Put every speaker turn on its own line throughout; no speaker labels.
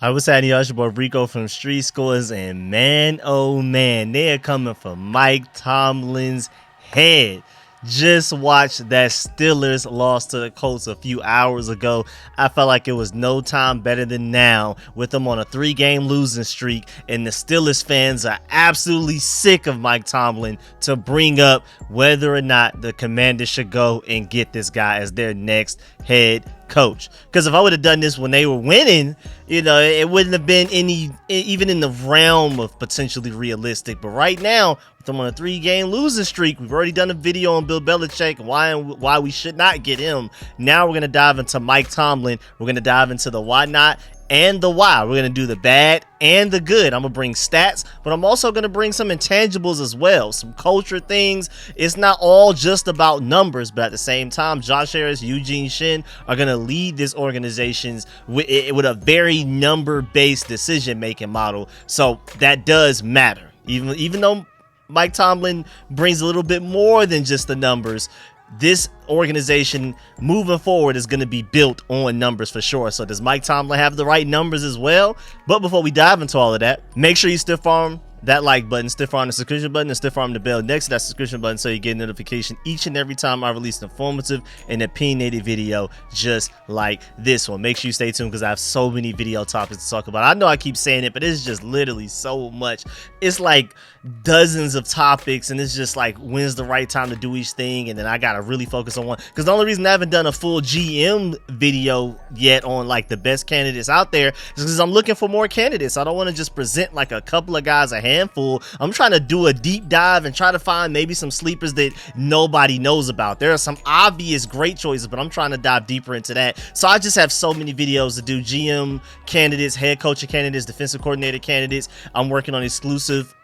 I was at your boy Rico from Street Scores, and man, oh man, they are coming for Mike Tomlin's head. Just watched that Steelers loss to the Colts a few hours ago. I felt like it was no time better than now with them on a 3-game losing streak, and the Steelers fans are absolutely sick of Mike Tomlin to bring up whether or not the Commanders should go and get this guy as their next head coach. Because if I would have done this when they were winning, it wouldn't have been even in the realm of potentially realistic. But right now, with them on a 3-game losing streak, we've already done a video on Bill Belichick, why we should not get him. Now we're going to dive into Mike Tomlin. We're going to dive into the why not and the why. We're going to do the bad and the good. I'm going to bring stats, but I'm also going to bring some intangibles as well, some culture things. It's not all just about numbers, but at the same time, Josh Harris, Eugene Shin are going to lead this organizations with a very number-based decision-making model. So that does matter. Even though Mike Tomlin brings a little bit more than just the numbers, this organization moving forward is going to be built on numbers for sure. So does Mike Tomlin have the right numbers as well? But before we dive into all of that, make sure you stiff arm that like button, stiff arm the subscription button, and stiff arm the bell next to that subscription button so you get a notification each and every time I release an informative and opinionated video just like this one. Make sure you stay tuned because I have so many video topics to talk about. I know I keep saying it, but it's just literally so much. It's like dozens of topics, and it's just like when's the right time to do each thing, and then I gotta really focus on one. Because the only reason I haven't done a full GM video yet on like the best candidates out there is because I'm looking for more candidates. I don't want to just present like a couple of guys a handful. I'm trying to do a deep dive and try to find maybe some sleepers that nobody knows about. There are some obvious great choices, but I'm trying to dive deeper into that. So I just have so many videos to do: GM candidates, head coaching candidates, defensive coordinator candidates. I'm working on exclusive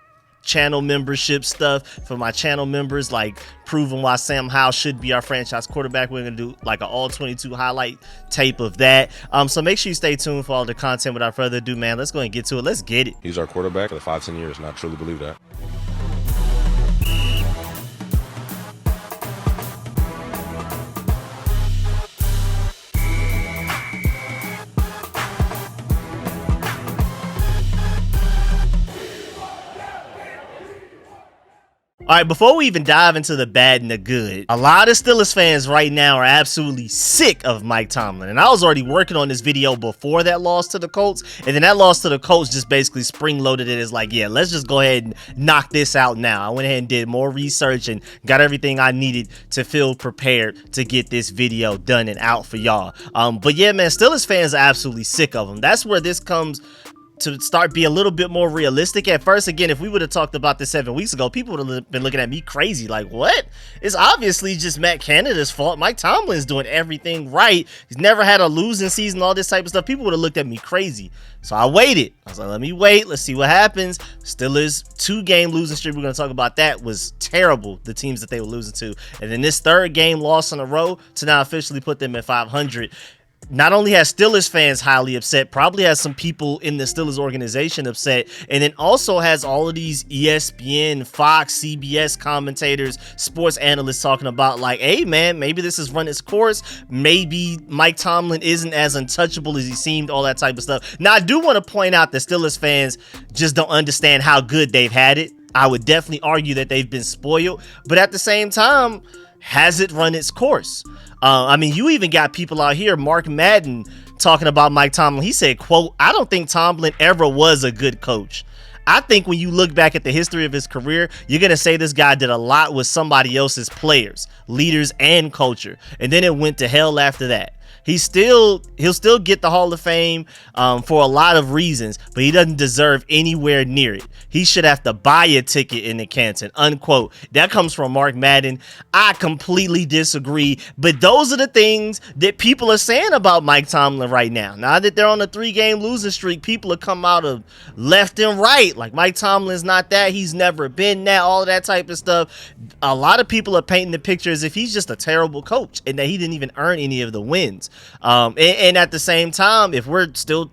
channel membership stuff for my channel members, like proving why Sam Howell should be our franchise quarterback. We're gonna do like an all 22 highlight tape of that. So make sure you stay tuned for all the content. Without further ado, man, let's go and get to it. Let's get it.
He's our quarterback for the 5-10 years, and I truly believe that.
All right, before we even dive into the bad and the good, a lot of Steelers fans right now are absolutely sick of Mike Tomlin. And I was already working on this video before that loss to the Colts. And then that loss to the Colts just basically spring-loaded it as like, yeah, let's just go ahead and knock this out now. I went ahead and did more research and got everything I needed to feel prepared to get this video done and out for y'all. But yeah, man, Steelers fans are absolutely sick of him. That's where this comes to start be a little bit more realistic. At first, again, if we would have talked about this 7 weeks ago, people would have been looking at me crazy like, what? It's obviously just Matt Canada's fault. Mike Tomlin's doing everything right. He's never had a losing season, all this type of stuff. People would have looked at me crazy. So I waited. I was like, let me wait. Let's see what happens. Steelers 2-game losing streak, we're going to talk about that, was terrible, the teams that they were losing to. And then this 3rd game loss in a row to now officially put them at 500. Not only has Steelers fans highly upset, probably has some people in the Steelers organization upset, and then also has all of these ESPN, Fox, CBS commentators, sports analysts talking about like, hey man, maybe this has run its course. Maybe Mike Tomlin isn't as untouchable as he seemed, all that type of stuff. Now, I do want to point out that Steelers fans just don't understand how good they've had it. I would definitely argue that they've been spoiled, but at the same time, has it run its course? I mean, you even got people out here, Mark Madden, talking about Mike Tomlin. He said, quote, I don't think Tomlin ever was a good coach. I think when you look back at the history of his career, you're going to say this guy did a lot with somebody else's players, leaders, and culture. And then it went to hell after that. He'll still get the Hall of Fame for a lot of reasons, but he doesn't deserve anywhere near it. He should have to buy a ticket in the Canton, unquote. That comes from Mark Madden. I completely disagree, but those are the things that people are saying about Mike Tomlin right now. Now that they're on a 3-game losing streak, people have come out of left and right. Like, Mike Tomlin's not that. He's never been that, all of that type of stuff. A lot of people are painting the picture as if he's just a terrible coach and that he didn't even earn any of the wins. And at the same time, if we're still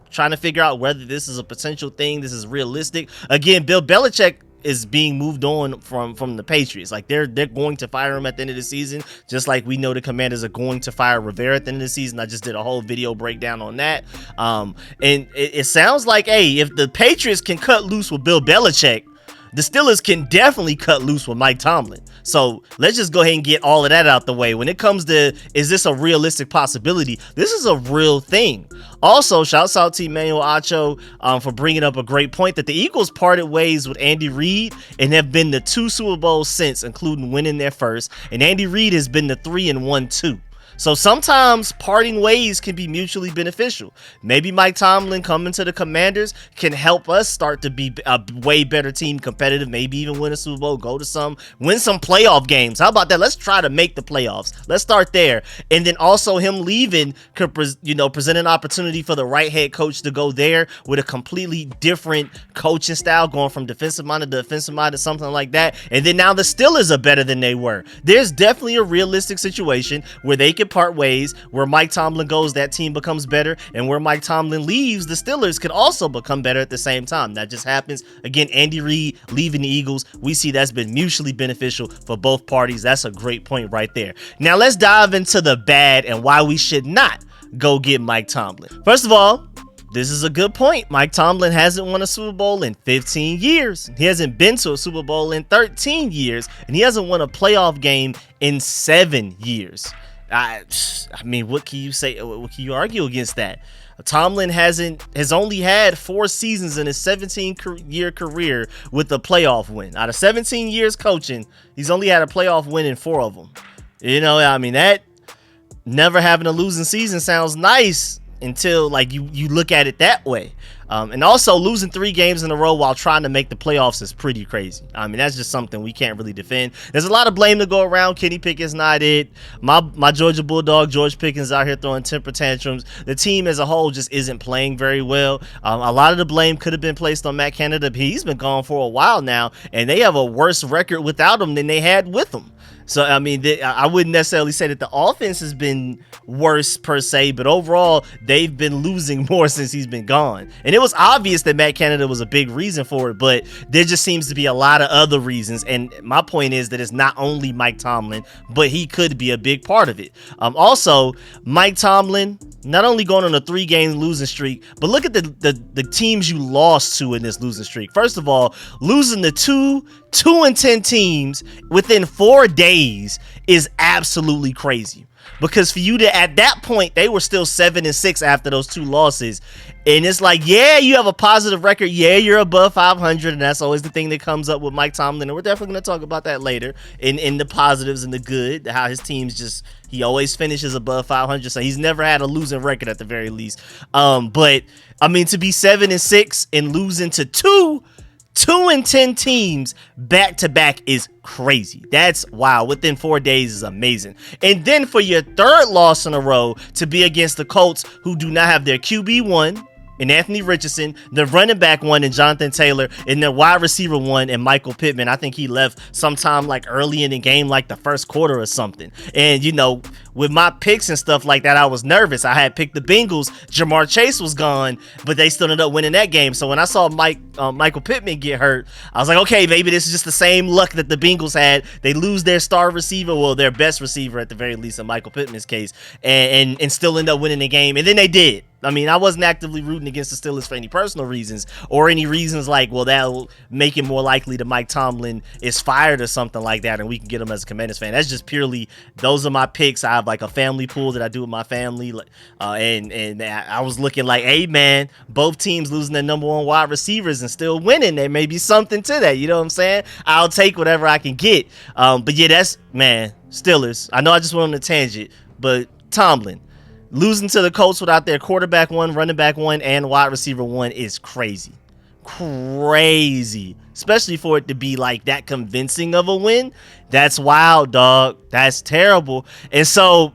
trying to figure out whether this is a potential thing, this is realistic. Again, Bill Belichick is being moved on from the Patriots. Like they're going to fire him at the end of the season, just like we know the Commanders are going to fire Rivera at the end of the season. I just did a whole video breakdown on that. And it sounds like, hey, if the Patriots can cut loose with Bill Belichick, the Steelers can definitely cut loose with Mike Tomlin. So let's just go ahead and get all of that out the way. When it comes to, is this a realistic possibility? This is a real thing. Also, shouts out to Emmanuel Acho for bringing up a great point that the Eagles parted ways with Andy Reid and have been to 2 Super Bowls since, including winning their first. And Andy Reid has been to 3-1 too. So sometimes parting ways can be mutually beneficial. Maybe Mike Tomlin coming to the Commanders can help us start to be a way better team, competitive, maybe even win a Super Bowl, win some playoff games. How about that? Let's try to make the playoffs. Let's start there. And then also him leaving could present an opportunity for the right head coach to go there with a completely different coaching style, going from defensive minded to offensive minded, something like that. And then now the Steelers are better than they were. There's definitely a realistic situation where they can part ways. Where Mike Tomlin goes, that team becomes better, and where Mike Tomlin leaves, the Steelers could also become better at the same time. That just happens. Again, Andy Reid leaving the Eagles, we see that's been mutually beneficial for both parties. That's a great point right there. Now let's dive into the bad and why we should not go get Mike Tomlin. First of all, this is a good point. Mike Tomlin hasn't won a Super Bowl in 15 years. He hasn't been to a Super Bowl in 13 years, and he hasn't won a playoff game in 7 years. I mean, what can you say? What can you argue against that? Tomlin has only had 4 seasons in his 17-year career with a playoff win. Out of 17 years coaching, he's only had a playoff win in 4 of them. I mean, that never having a losing season sounds nice until like you look at it that way. And also losing 3 games in a row while trying to make the playoffs is pretty crazy. I mean, that's just something we can't really defend. There's a lot of blame to go around. Kenny Pickett's not it. My Georgia Bulldog, George Pickens, out here throwing temper tantrums. The team as a whole just isn't playing very well. A lot of the blame could have been placed on Matt Canada, but he's been gone for a while now, and they have a worse record without him than they had with him. So, I mean, I wouldn't necessarily say that the offense has been worse per se, but overall, they've been losing more since he's been gone. And it was obvious that Matt Canada was a big reason for it, but there just seems to be a lot of other reasons. And my point is that it's not only Mike Tomlin, but he could be a big part of it. Also, Mike Tomlin, not only going on a 3-game losing streak, but look at the teams you lost to in this losing streak. First of all, losing to 2-10 teams within 4 days is absolutely crazy. Because for you to, at that point, they were still 7-6 after those 2 losses. And it's like, yeah, you have a positive record. Yeah, you're above 500. And that's always the thing that comes up with Mike Tomlin. And we're definitely going to talk about that later in the positives and the good, how his team's he always finishes above 500. So he's never had a losing record at the very least. But I mean, to be 7-6 and losing to 2-10 teams back to back is crazy. That's wow. Within 4 days is amazing. And then for your 3rd loss in a row to be against the Colts, who do not have their QB1 and Anthony Richardson, the running back 1 and Jonathan Taylor, and the wide receiver 1 and Michael Pittman. I think he left sometime like early in the game, like the first quarter or something. And with my picks and stuff like that, I was nervous. I had picked the Bengals. Jamar Chase was gone, but they still ended up winning that game. So when I saw Michael Pittman get hurt, I was like, okay, maybe this is just the same luck that the Bengals had. They lose their star receiver, well, their best receiver at the very least in Michael Pittman's case, and still end up winning the game. And then they did. I mean, I wasn't actively rooting against the Steelers for any personal reasons or any reasons like, well, that'll make it more likely that Mike Tomlin is fired or something like that and we can get him as a Commanders fan. That's just purely, those are my picks. I have like a family pool that I do with my family. And I was looking like, hey, man, both teams losing their number 1 wide receivers and still winning. There may be something to that. You know what I'm saying? I'll take whatever I can get. But yeah, that's, man, Steelers. I know I just went on a tangent, but Tomlin. Losing to the Colts without their quarterback 1, running back 1, and wide receiver 1 is crazy. Crazy. Especially for it to be like that convincing of a win. That's wild, dog. That's terrible. And so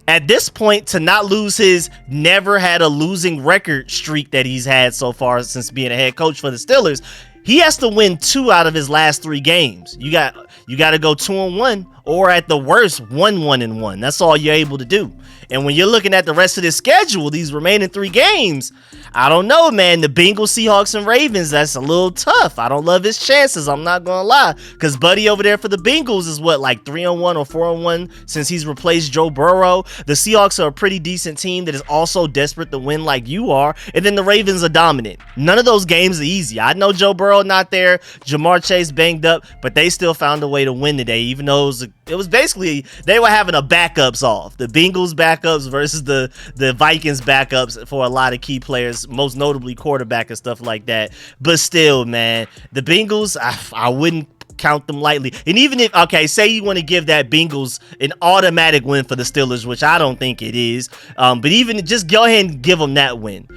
at this point, to not lose his never had a losing record streak that he's had so far since being a head coach for the Steelers, he has to win 2 out of his last 3 games. You got You got to go 2-1, or at the worst 1-1-1. That's all you're able to do. And when you're looking at the rest of the schedule, these remaining 3 games, I don't know, man. The Bengals, Seahawks, and Ravens, that's a little tough. I don't love his chances, I'm not gonna lie, because Buddy over there for the Bengals is what, like 3-1 or 4-1 since he's replaced Joe Burrow. The Seahawks are a pretty decent team that is also desperate to win like you are, and then the Ravens are dominant. None of those games are easy. I know Joe Burrow not there, Jamar Chase banged up, but they still found a way to win today, even though it was basically, they were having a backups off. The Bengals backups versus the Vikings backups for a lot of key players, most notably quarterback and stuff like that. But still, man, the Bengals, I wouldn't count them lightly. And even if, okay, say you want to give that Bengals an automatic win for the Steelers, which I don't think it is, but even just go ahead and give them that win.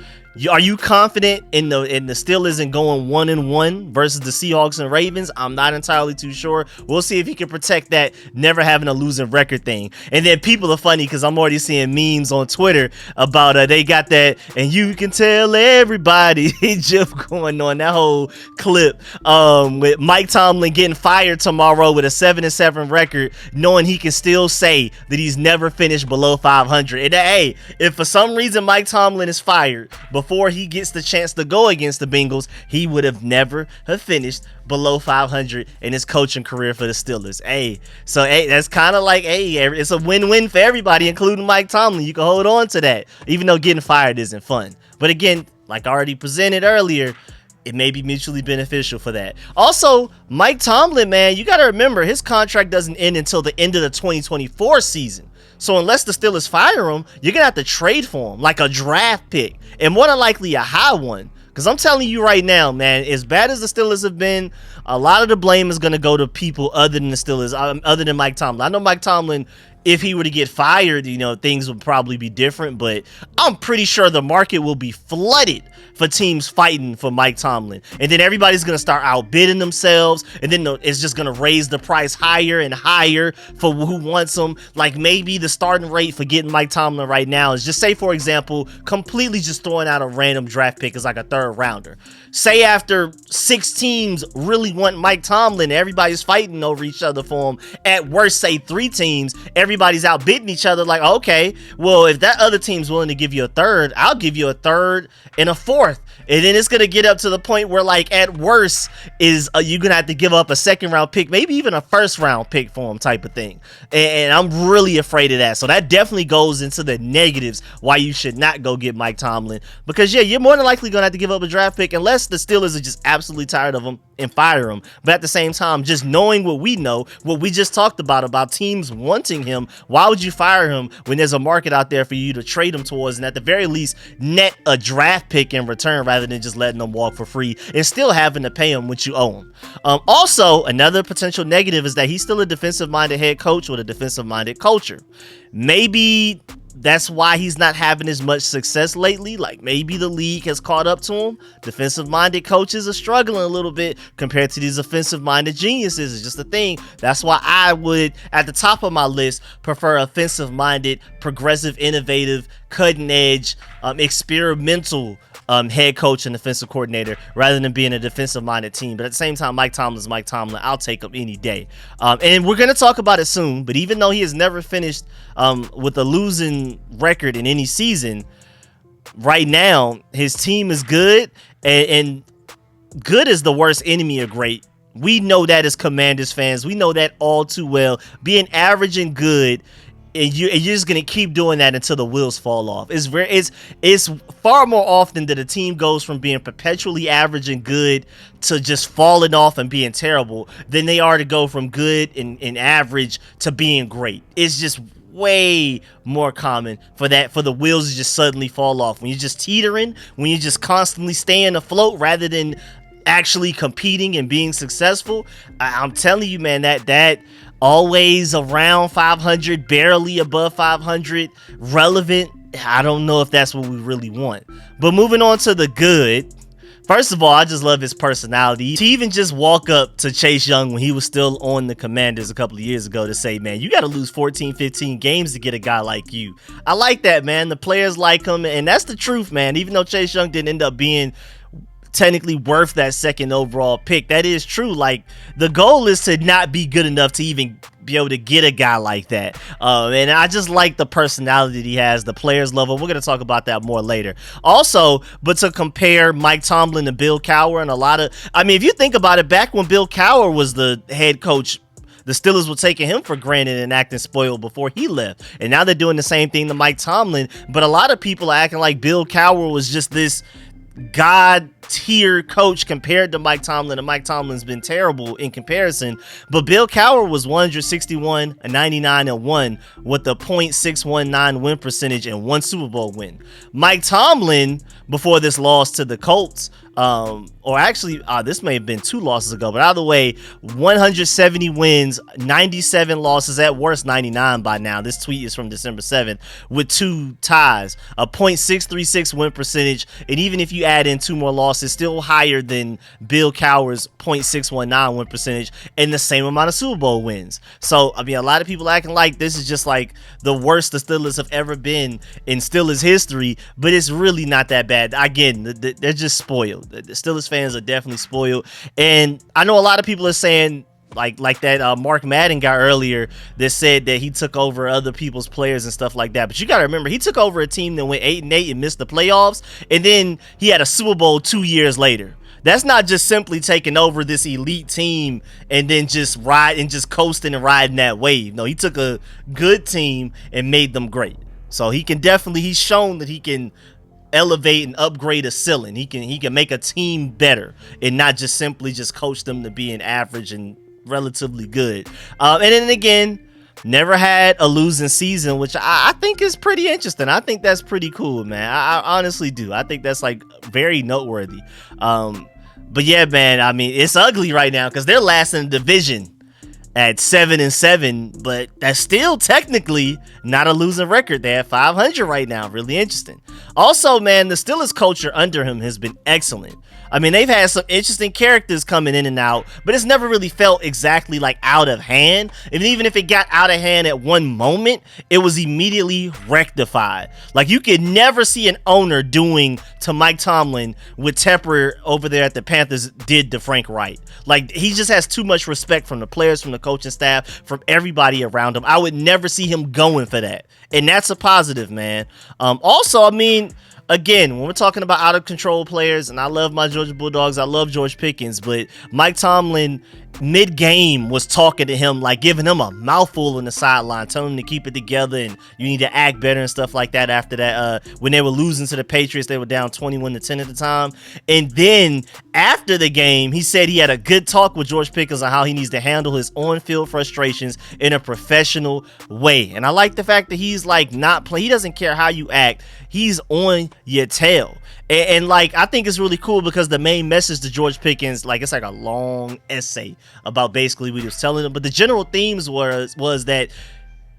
Are you confident in the Steelers and going 1-1 versus the Seahawks and Ravens? I'm not entirely too sure. We'll see if he can protect that never having a losing record thing. And then people are funny because I'm already seeing memes on Twitter about they got that, and you can tell everybody GIF going on, that whole clip with Mike Tomlin getting fired tomorrow with a 7-7 record, knowing he can still say that he's never finished below 500. And hey, if for some reason Mike Tomlin is fired before he gets the chance to go against the Bengals, he would have never have finished below 500 in his coaching career for the Steelers. Hey, so hey, that's kind of like, hey, it's a win-win for everybody, including Mike Tomlin. You can hold on to that, even though getting fired isn't fun. But again, like I already presented earlier, it may be mutually beneficial for that. Also, Mike Tomlin, man, you got to remember, his contract doesn't end until the end of the 2024 season. So unless the Steelers fire him, you're going to have to trade for him, like a draft pick, and more than likely a high one. Because I'm telling you right now, man, as bad as the Steelers have been, a lot of the blame is going to go to people other than the Steelers, other than Mike Tomlin. I know Mike Tomlin, if he were to get fired, things would probably be different, but I'm pretty sure the market will be flooded for teams fighting for Mike Tomlin. And then everybody's going to start outbidding themselves, and then it's just going to raise the price higher and higher for who wants them. Like maybe the starting rate for getting Mike Tomlin right now is, just say, for example, completely just throwing out a random draft pick is like a 3rd rounder. Say after 6 teams really want Mike Tomlin, everybody's fighting over each other for him. At worst, say 3 teams, everybody's outbidding each other. Like, okay, well, if that other team's willing to give you a 3rd, I'll give you a 3rd and a 4th. And then it's going to get up to the point where, like, at worst is you're going to have to give up a 2nd round pick, maybe even a 1st round pick for him, type of thing. And I'm really afraid of that. So that definitely goes into the negatives why you should not go get Mike Tomlin. Because, yeah, you're more than likely going to have to give up a draft pick unless the Steelers are just absolutely tired of him and fire him. But at the same time, just knowing what we know, what we just talked about teams wanting him, why would you fire him when there's a market out there for you to trade him towards, and at the very least net a draft pick in return rather than just letting them walk for free and still having to pay him what you owe him. Also, another potential negative is that he's still a defensive-minded head coach with a defensive-minded culture. Maybe that's why he's not having as much success lately. Like maybe the league has caught up to him. Defensive-minded coaches are struggling a little bit compared to these offensive-minded geniuses. It's just a thing. That's why I would, at the top of my list, prefer offensive-minded, progressive, innovative, cutting-edge, experimental head coach and defensive coordinator rather than being a defensive-minded team. But at the same time, Mike Tomlin's Mike Tomlin. I'll take him any day. And we're going to talk about it soon, but even though he has never finished with a losing record in any season, right now, his team is good, and good is the worst enemy of great. We know that as Commanders fans. We know that all too well. Being average and good, and you're just gonna keep doing that until the wheels fall off. It's far more often that a team goes from being perpetually average and good to just falling off and being terrible than they are to go from good and average to being great. It's just way more common for the wheels to just suddenly fall off. When you're just teetering, when you're just constantly staying afloat rather than actually competing and being successful. I'm telling you, man, that always around 500, barely above 500, relevant. I don't know if that's what we really want. But moving on to the good. First of all, I just love his personality. To even just walk up to Chase Young when he was still on the Commanders a couple of years ago to say, man, you got to lose 14, 15 games to get a guy like you. I like that, man. The players like him, and that's the truth, man. Even though Chase Young didn't end up being technically worth that second overall pick. That is true. Like, the goal is to not be good enough to even be able to get a guy like that. And I just like the personality that he has, the players love him. We're going to talk about that more later. Also, but to compare Mike Tomlin to Bill Cowher, and if you think about it, back when Bill Cowher was the head coach, the Steelers were taking him for granted and acting spoiled before he left. And now they're doing the same thing to Mike Tomlin. But a lot of people are acting like Bill Cowher was just this God tier coach compared to Mike Tomlin, and Mike Tomlin's been terrible in comparison. But Bill Cowher was 161, 99, and 1 with a .619 win percentage and 1 Super Bowl win. Mike Tomlin, before this loss to the Colts, this may have been 2 losses ago, but either way, 170 wins, 97 losses, at worst 99 by now. This tweet is from December 7th with 2 ties, a .636 win percentage, and even if you add in 2 more losses, still higher than Bill Cowher's .619 win percentage and the same amount of Super Bowl wins. So, a lot of people acting like this is just like the worst the Steelers have ever been in Steelers history, but it's really not that bad. Again, they're just spoiled. The Steelers fans are definitely spoiled, and I know a lot of people are saying like that Mark Madden guy earlier that said that he took over other people's players and stuff like that. But you got to remember, he took over a team that went 8-8 and missed the playoffs, and then he had a Super Bowl 2 years later. That's not just simply taking over this elite team and then just coasting and riding that wave. No, he took a good team and made them great. So he's shown that he can elevate and upgrade a ceiling. He can make a team better and not just simply just coach them to being average and relatively good. And then again, never had a losing season, which I think is pretty interesting. I think that's pretty cool, man. I honestly do. I think that's like very noteworthy. But yeah, man, it's ugly right now because they're last in the division at 7-7, but that's still technically not a losing record. They're at 500 right now. Really interesting. Also, man, the Steelers culture under him has been excellent. They've had some interesting characters coming in and out, but it's never really felt exactly like out of hand. And even if it got out of hand at one moment, it was immediately rectified. Like, you could never see an owner doing to Mike Tomlin what Tepper over there at the Panthers did to Frank Wright. Like, he just has too much respect from the players, from the coaching staff, from everybody around him. I would never see him going for that. And that's a positive, man. Again, when we're talking about out of control players, and I love my Georgia Bulldogs, I love George Pickens, but Mike Tomlin mid-game was talking to him, like giving him a mouthful on the sideline, telling him to keep it together and you need to act better and stuff like that. After that, when they were losing to the Patriots, they were down 21-10 at the time. And then after the game, he said he had a good talk with George Pickens on how he needs to handle his on-field frustrations in a professional way. And I like the fact that he's like he doesn't care how you act. He's on your tail. And I think it's really cool because the main message to George Pickens, it's like a long essay about basically what he was telling him. But the general themes was that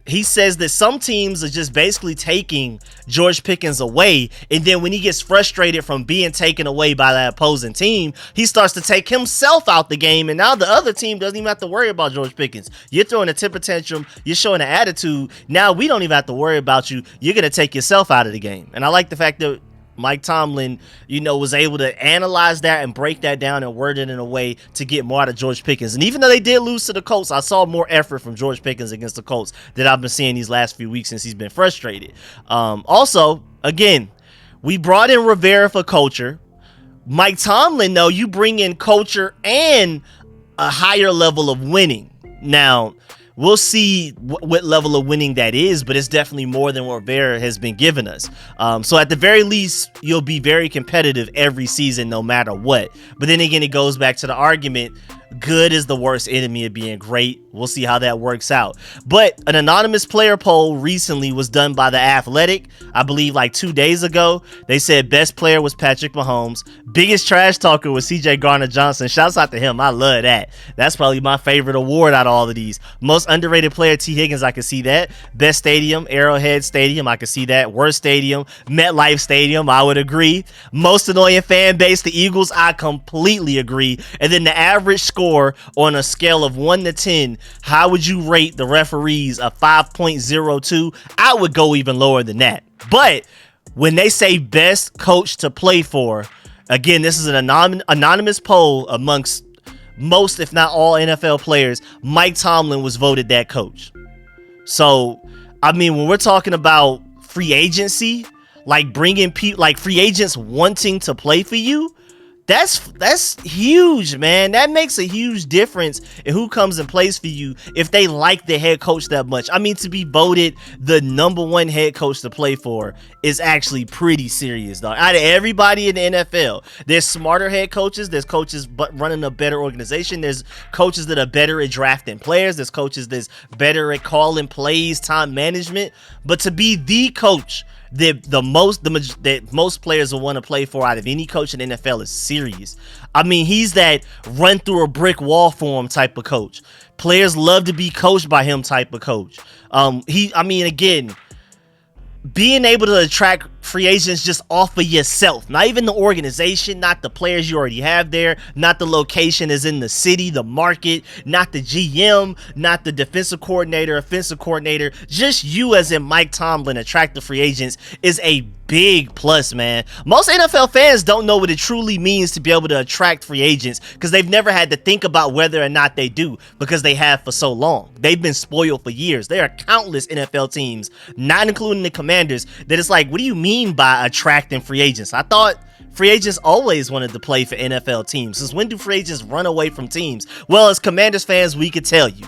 he says that some teams are just basically taking George Pickens away. And then when he gets frustrated from being taken away by that opposing team, he starts to take himself out the game. And now the other team doesn't even have to worry about George Pickens. You're throwing a temper tantrum. You're showing an attitude. Now we don't even have to worry about you. You're going to take yourself out of the game. And I like the fact that Mike Tomlin, was able to analyze that and break that down and word it in a way to get more out of George Pickens. And even though they did lose to the Colts, I saw more effort from George Pickens against the Colts that I've been seeing these last few weeks since he's been frustrated. Also, again, we brought in Rivera for culture. Mike Tomlin, though, you bring in culture and a higher level of winning. Now, we'll see what level of winning that is, but it's definitely more than what Rivera has been giving us. So at the very least, you'll be very competitive every season, no matter what. But then again, it goes back to the argument, good is the worst enemy of being great. We'll see how that works out. But an anonymous player poll recently was done by The Athletic, I believe 2 days ago. They said best player was Patrick Mahomes. Biggest trash talker was CJ Garner-Johnson. Shouts out to him. I love that. That's probably my favorite award out of all of these. Most underrated player, T. Higgins. I can see that. Best stadium, Arrowhead Stadium. I can see that. Worst stadium, MetLife Stadium. I would agree. Most annoying fan base, the Eagles. I completely agree. And then the average score on a scale of 1 to 10, how would you rate the referees? A 5.02? I would go even lower than that. But when they say best coach to play for, Again, this is an anonymous poll amongst most, if not all, NFL players. Mike Tomlin was voted that coach. So, I mean, when we're talking about free agency, like bringing people, like free agents wanting to play for you, that's huge, man. That makes a huge difference in who comes and plays for you if they like the head coach that much. I mean, to be voted the #1 head coach to play for is actually pretty serious, dog. Out of everybody in the NFL, there's smarter head coaches. There's coaches but running a better organization. There's coaches that are better at drafting players. There's coaches that's better at calling plays, time management. But to be the coach that most players will want to play for out of any coach in the NFL is serious. I mean, he's that run through a brick wall for him type of coach. Players love to be coached by him type of coach. Again, being able to attract free agents just off of yourself, not even the organization, not the players you already have there, not the location is in the city, the market, not the GM, not the defensive coordinator, offensive coordinator, just you as in Mike Tomlin attract the free agents is a big plus, man. Most NFL fans don't know what it truly means to be able to attract free agents because they've never had to think about whether or not they do because they have for so long. They've been spoiled for years. There are countless NFL teams, not including the Commanders, that it's like, what do you mean by attracting free agents? I thought free agents always wanted to play for NFL teams. Since when do free agents run away from teams? Well, as Commanders fans, we could tell you.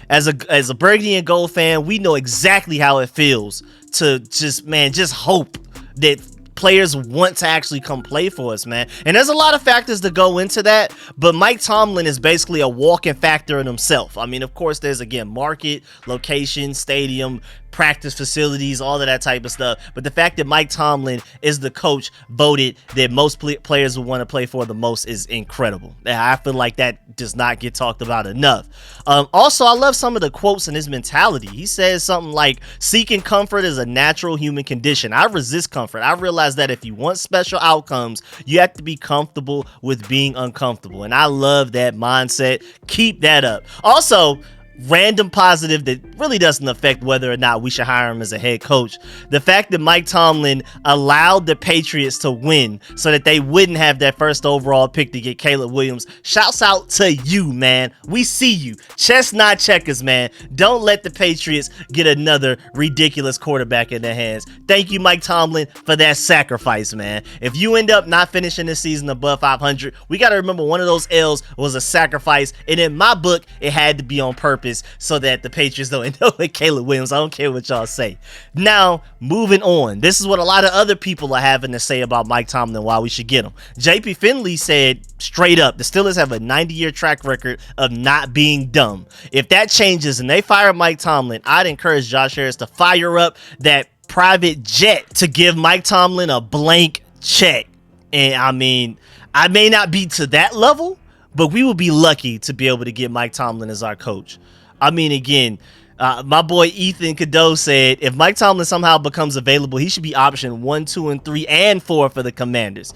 As a burgundy and gold fan, we know exactly how it feels to just hope that players want to actually come play for us, man. And there's a lot of factors that go into that, but Mike Tomlin is basically a walking factor in himself. I mean, of course, there's, again, market, location, stadium, practice facilities, all of that type of stuff. But the fact that Mike Tomlin is the coach voted that most players will want to play for the most is incredible. I feel like that does not get talked about enough. Also, I love some of the quotes in his mentality. He says something like, seeking comfort is a natural human condition. I resist comfort. I realize that if you want special outcomes, you have to be comfortable with being uncomfortable. And I love that mindset. Keep that up. Also, random positive that really doesn't affect whether or not we should hire him as a head coach. The fact that Mike Tomlin allowed the Patriots to win so that they wouldn't have that first overall pick to get Caleb Williams. Shouts out to you, man. We see you. Chestnut checkers, man. Don't let the Patriots get another ridiculous quarterback in their hands. Thank you, Mike Tomlin, for that sacrifice, man. If you end up not finishing this season above 500, we got to remember one of those L's was a sacrifice, and in my book, it had to be on purpose so that the Patriots don't end up with Caleb Williams. I don't care what y'all say. Now, moving on. This is what a lot of other people are having to say about Mike Tomlin, why we should get him. JP Finley said straight up, the Steelers have a 90-year track record of not being dumb. If that changes and they fire Mike Tomlin, I'd encourage Josh Harris to fire up that private jet to give Mike Tomlin a blank check. And I mean, I may not be to that level, but we will be lucky to be able to get Mike Tomlin as our coach. I mean, again, my boy Ethan Cadeau said if Mike Tomlin somehow becomes available, he should be option 1, 2, and 3, and 4 for the Commanders.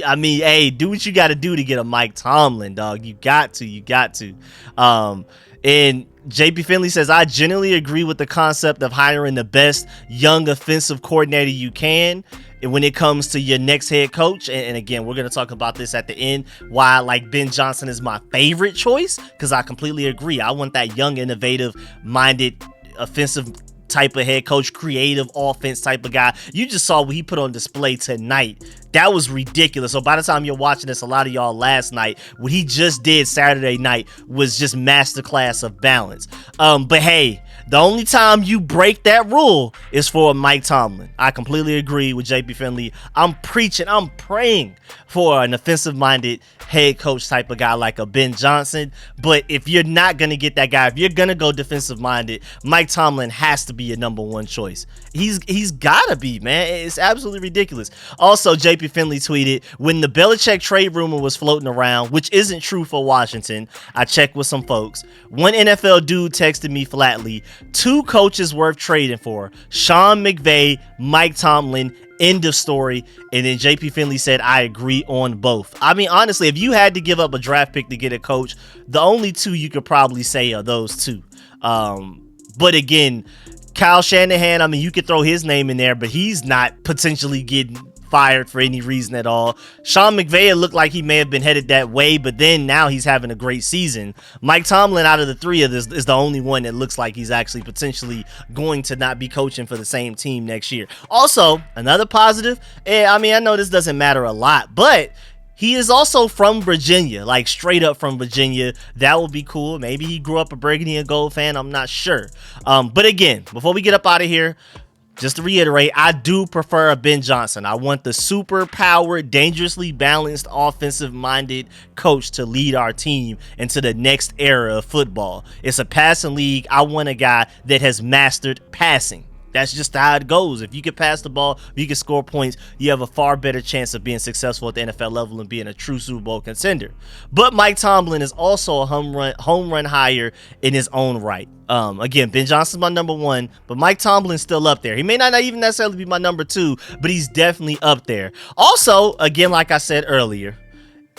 I mean, hey, do what you got to do to get a Mike Tomlin, dog. You got to. And JP Finley says, I genuinely agree with the concept of hiring the best young offensive coordinator you can when it comes to your next head coach. And again, we're going to talk about this at the end, why like Ben Johnson is my favorite choice, because I completely agree. I want that young, innovative minded offensive type of head coach, creative offense type of guy. You just saw what he put on display tonight. That was ridiculous. So by the time you're watching this, a lot of y'all last night, what he just did Saturday night was just masterclass of balance. But hey, the only time you break that rule is for Mike Tomlin. I completely agree with JP Finley. I'm praying for an offensive-minded head coach type of guy like a Ben Johnson. But if you're not going to get that guy, if you're going to go defensive-minded, Mike Tomlin has to be your #1 choice. He's got to be, man. It's absolutely ridiculous. Also, JP Finley tweeted, when the Belichick trade rumor was floating around, which isn't true for Washington, I checked with some folks. One NFL dude texted me flatly, 2 coaches worth trading for, Sean McVay, Mike Tomlin, end of story. And then JP Finley said, I agree on both. I mean, honestly, if you had to give up a draft pick to get a coach, the only 2 you could probably say are those 2. But again, Kyle Shanahan, I mean, you could throw his name in there, but he's not potentially getting fired for any reason at all. Sean McVay looked like he may have been headed that way, but then now he's having a great season. Mike Tomlin, out of the three of this, is the only one that looks like he's actually potentially going to not be coaching for the same team next year. Also, another positive, I mean, I know this doesn't matter a lot, but he is also from Virginia, like straight up from Virginia. That would be cool. Maybe he grew up a burgundy and gold fan. I'm not sure. But again, before we get up out of here, just to reiterate, I do prefer a Ben Johnson. I want the super powered, dangerously balanced, offensive-minded coach to lead our team into the next era of football. It's a passing league. I want a guy that has mastered passing. That's just how it goes. If you can pass the ball, if you can score points, you have a far better chance of being successful at the NFL level and being a true Super Bowl contender. But Mike Tomlin is also a home run hire in his own right. Again, Ben Johnson's my number one, but Mike Tomlin's still up there. He may not even necessarily be my number two, but he's definitely up there. Also, again, like I said earlier,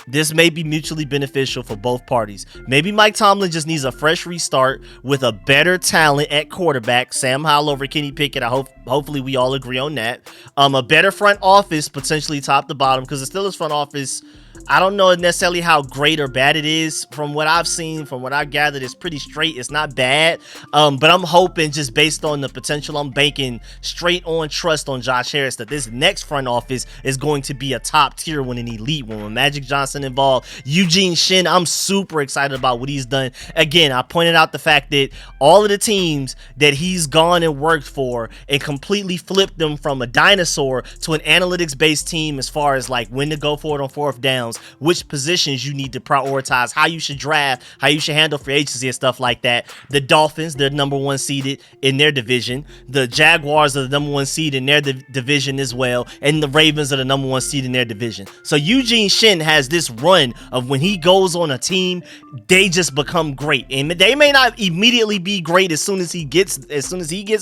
this may be mutually beneficial for both parties. Maybe Mike Tomlin just needs a fresh restart with a better talent at quarterback. Sam Howell over Kenny Pickett. Hopefully we all agree on that. A better front office, potentially top to bottom, because the Steelers front office, I don't know necessarily how great or bad it is. From what I've seen, from what I've gathered, it's pretty straight. It's not bad. But I'm hoping, just based on the potential, I'm banking straight on trust on Josh Harris that this next front office is going to be a top tier one, an elite one. With Magic Johnson involved, Eugene Shin, I'm super excited about what he's done. Again, I pointed out the fact that all of the teams that he's gone and worked for and completely flipped them from a dinosaur to an analytics-based team as far as like when to go for it on fourth downs, which positions you need to prioritize, how you should draft, how you should handle free agency and stuff like that. The Dolphins, they're number one seeded in their division. The Jaguars are the number one seed in their division as well. And the Ravens are the number one seed in their division. So Eugene Shin has this run of when he goes on a team, they just become great. And they may not immediately be great as soon as he gets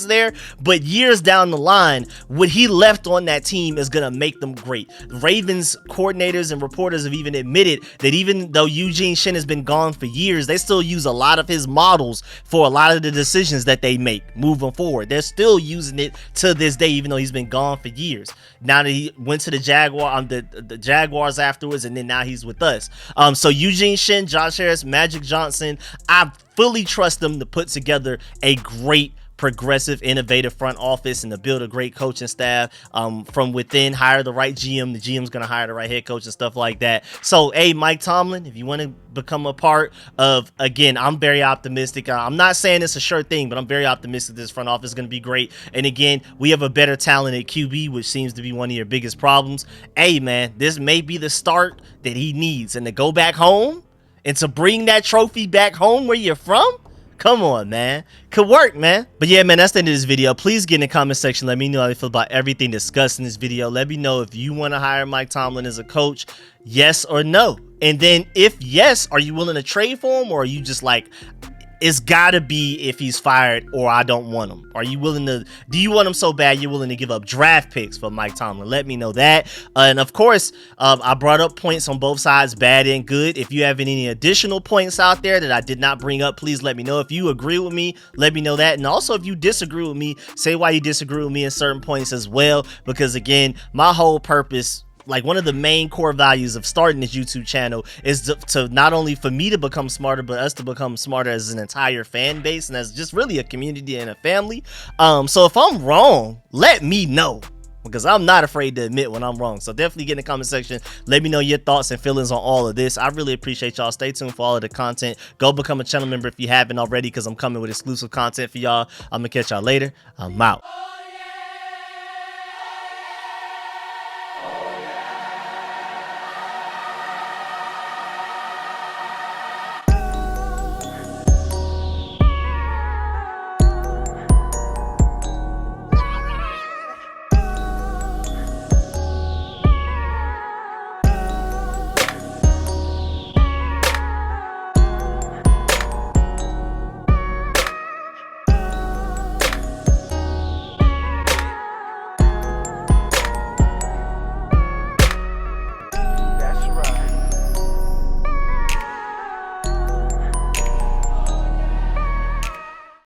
there, but years down the line, what he left on that team is going to make them great. The Ravens coordinators and reporters have even admitted that even though Eugene Shin has been gone for years, they still use a lot of his models for a lot of the decisions that they make moving forward. They're still using it to this day, even though he's been gone for years. Now that he went to the Jaguars afterwards, and then now he's with us. So Eugene Shin, Josh Harris, Magic Johnson, I fully trust them to put together a great, progressive, innovative front office and to build a great coaching staff from within. Hire the right GM. The GM's going to hire the right head coach and stuff like that. So, hey, Mike Tomlin, if you want to become a part of, again, I'm very optimistic. I'm not saying it's a sure thing, but I'm very optimistic this front office is going to be great. And again, we have a better talent at QB, which seems to be one of your biggest problems. Hey, man, this may be the start that he needs. And to go back home and to bring that trophy back home where you're from, come on, man. Could work, man. But yeah, man, that's the end of this video. Please get in the comment section. Let me know how you feel about everything discussed in this video. Let me know if you want to hire Mike Tomlin as a coach, yes or no. And then if yes, are you willing to trade for him, or are you just like, it's gotta be if he's fired or I don't want him? Are you willing to, do you want him so bad you're willing to give up draft picks for Mike Tomlin? Let me know that. And of course, I brought up points on both sides, bad and good. If you have any additional points out there that I did not bring up, please let me know. If you agree with me, let me know that. And also, if you disagree with me, say why you disagree with me in certain points as well. Because again, my whole purpose, like one of the main core values of starting this YouTube channel, is to not only for me to become smarter, but us to become smarter as an entire fan base and as just really a community and a family. So if I'm wrong, let me know, because I'm not afraid to admit when I'm wrong. So definitely get in the comment section. Let me know your thoughts and feelings on all of this. I really appreciate y'all. Stay tuned for all of the content. Go become a channel member if you haven't already, because I'm coming with exclusive content for y'all. I'm gonna catch y'all later. I'm out.